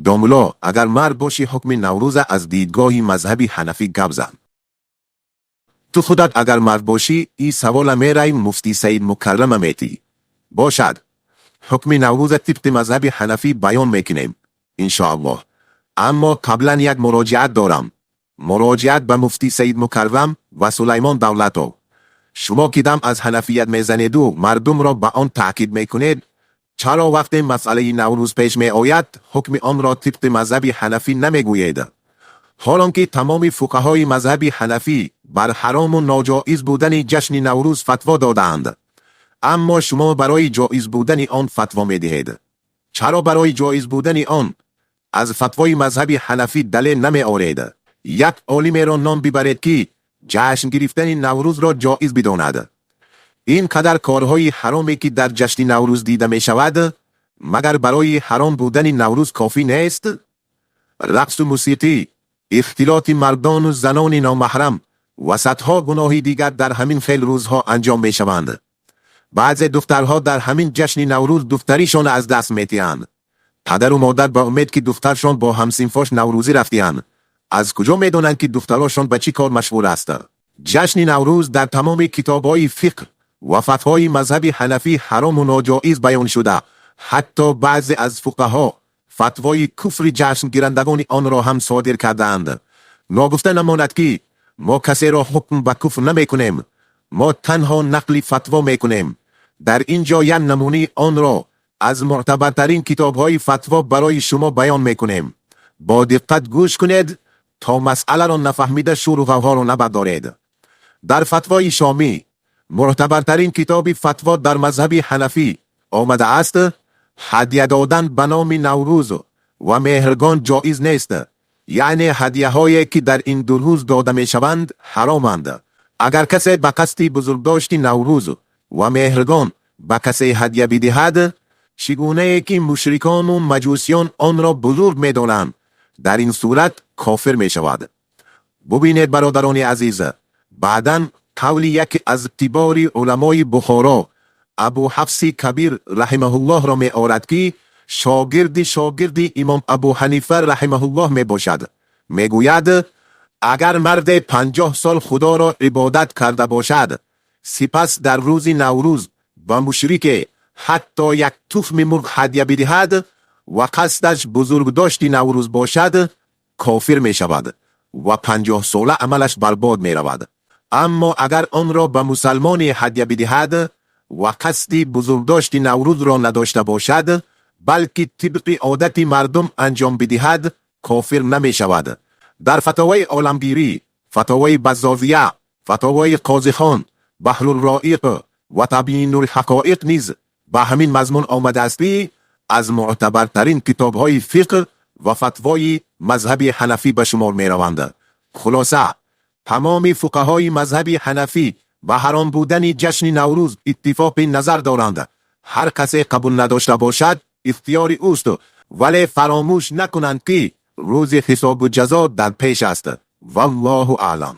داملا اگر مرد باشی حکم نوروز از دیدگاه مذهبی حنفی گپ زن. تو خودت اگر مرد باشی این سوال میرای مفتی سید مکرم میتی. باشد. حکم نوروز طبق مذهبی حنفی بیان میکنیم. انشاءالله. اما قبلا یک مراجعت دارم. مراجعت به مفتی سید مکرم و سلیمان دولتو. شما که دم از حنفیت میزنید و مردم را به آن تاکید میکنید، چرا وقتی مسئله نوروز پیش می آید حکم آن را طبق مذهبی حنفی نمیگویید؟ حالانکه تمام فقهای مذهبی حنفی بر حرام و ناجائز بودن جشن نوروز فتوا دادند، اما شما برای جایز بودن آن فتوا می دهید. چرا برای جایز بودن آن از فتوای مذهبی حنفی دلیل نمی آورید؟ یک عالم را نام ببرید که جشن گرفتن نوروز را جایز بداند. این قدر کارهای حرامی که در جشن نوروز دیده می شود، مگر برای حرام بودن نوروز کافی نیست؟ رقص و موسیقی، اختلاط مردان و زنان نامحرم و صدها گناه دیگر در همین خیل روزها انجام می شوند. بعضی دخترها در همین جشن نوروز دختریشان از دست می‌دهند. پدر و مادر با امید که دخترشان با همسنفاش نوروزی رفتند، از کجا میدونند که دخترشان به چی کار مشغول است؟ جشن نوروز در تمام کتاب‌های فقه و فتوای مذهبی حنفی حرام و ناجایز بیان شده. حتی بعضی از فقها فتوای کفر جشن گیرندگان آن را هم صادر کردند. ناگفته نماند که ما کسی را حکم به کفر نمی کنیم، ما تنها نقل فتوا می کنیم. در اینجا یک نمونه آن را از معتبرترین کتاب‌های فتوا برای شما بیان می کنیم. با دقت گوش کنید تا مسئله را نفهمیده شور و غوغا را نبردارید. در فتوای شامی، معتبرترین کتاب فتوا در مذهب حنفی، آمده است هدیه دادن به نام نوروز و مهرگان جایز نیست. یعنی هدیه هایی که در این دو روز داده می شوند حرامند. اگر کسی به قصد بزرگداشت نوروز و مهرگان به کسی هدیه بدهد، چگونه که مشرکان و مجوسیان آن را بزرگ می دانند، در این صورت کافر می شود. ببینید برادران عزیز، بعداً قول یک از کبار علمای بخارا، ابو حفص کبیر رحمه الله را می آورد که شاگرد امام ابو حنیفه رحمه الله می باشد. می گوید اگر مرد 50 سال خدا را عبادت کرده باشد، سپس در روز نوروز با مشرک حتی یک تخم مرغ هدیه بدهد و قصدش بزرگداشت نوروز باشد، کافر می شود و 50 ساله عملش برباد می رود. اما اگر آن را به مسلمان هدیه بدهد و قصد بزرگداشت نوروز را نداشته باشد، بلکه طبق عادت مردم انجام بدهد، کافر نمی شود. در فتاوای عالمگیری، فتاوای بزازیه، فتاوای قاضی خان، بحر الرائق و تبیین الحقائق نیز به همین مضمون آمده است که از معتبرترین کتاب‌های فقه و فتوای مذهب حنفی به شمار می روند. خلاصه، تمام فقهای مذهب حنفی به حرام بودن جشن نوروز اتفاق نظر دارند. هر کسی قبول نداشته باشد اختیار اوست، ولی فراموش نکنند که روز حساب و جزا در پیش است. والله اعلم.